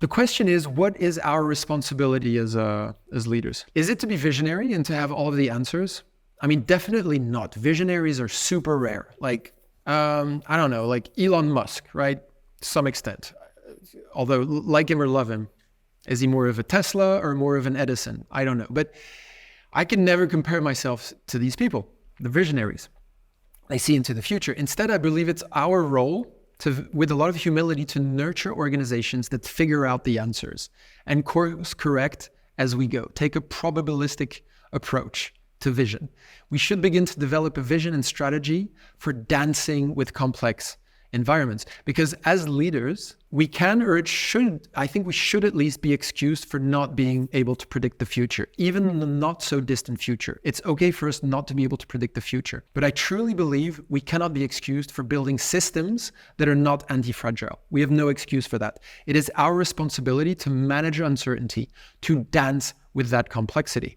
The question is, what is our responsibility as leaders? Is it to be visionary and to have all of the answers? I mean, definitely not. Visionaries are super rare. Like, I don't know, like Elon Musk, right? To some extent. Although, like him or love him, is he more of a Tesla or more of an Edison? I don't know. But I can never compare myself to these people, the visionaries. They see into the future. Instead, I believe it's our role to, with a lot of humility, to nurture organizations that figure out the answers and course correct as we go. Take a probabilistic approach to vision. We should begin to develop a vision and strategy for dancing with complex environments. Because as leaders, we can, or it should, I think we should at least be excused for not being able to predict the future, even the not so distant future. It's okay for us not to be able to predict the future. But I truly believe we cannot be excused for building systems that are not anti-fragile. We have no excuse for that. It is our responsibility to manage uncertainty, to dance with that complexity.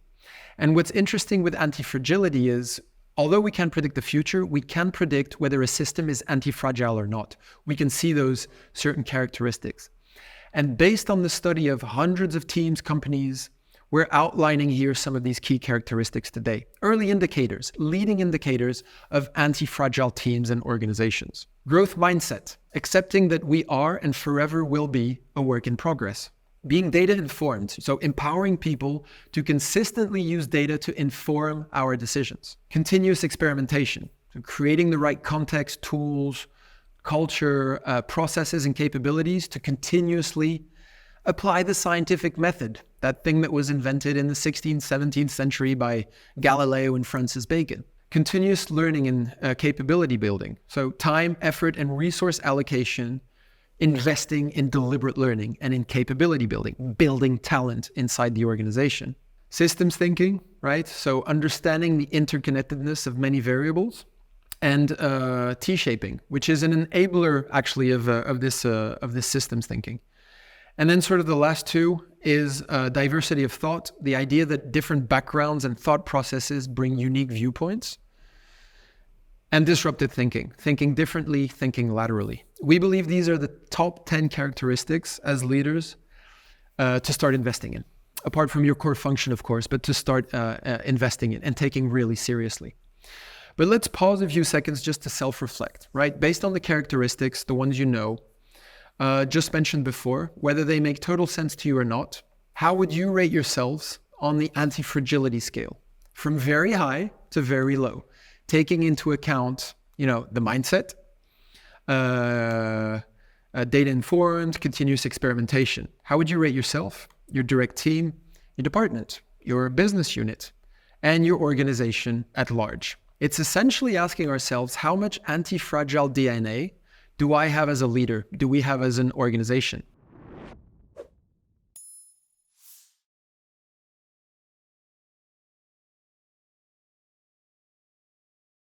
And what's interesting with antifragility is, although we can't predict the future, we can predict whether a system is anti-fragile or not. We can see those certain characteristics. And based on the study of hundreds of teams, companies, we're outlining here some of these key characteristics today. Early indicators, leading indicators of anti-fragile teams and organizations. Growth mindset, accepting that we are and forever will be a work in progress. Being data informed, so empowering people to consistently use data to inform our decisions. Continuous experimentation, so creating the right context, tools, culture, processes, and capabilities to continuously apply the scientific method, that thing that was invented in the 16th, 17th century by Galileo and Francis Bacon. Continuous learning and capability building, so time, effort, and resource allocation, investing in deliberate learning and in capability building, building talent inside the organization. Systems thinking, right? So understanding the interconnectedness of many variables, and T-shaping, which is an enabler actually of this systems thinking. And then sort of the last two is diversity of thought, the idea that different backgrounds and thought processes bring unique viewpoints. And disruptive thinking, thinking differently, thinking laterally. We believe these are the top 10 characteristics as leaders to start investing in. Apart from your core function, of course, but to start investing in and taking really seriously. But let's pause a few seconds just to self-reflect, right? Based on the characteristics, the ones you know, just mentioned before, whether they make total sense to you or not, how would you rate yourselves on the anti-fragility scale? From very high to very low. Taking into account, the mindset, data-informed, continuous experimentation. How would you rate yourself, your direct team, your department, your business unit, and your organization at large? It's essentially asking ourselves, how much anti-fragile DNA do I have as a leader? Do we have as an organization?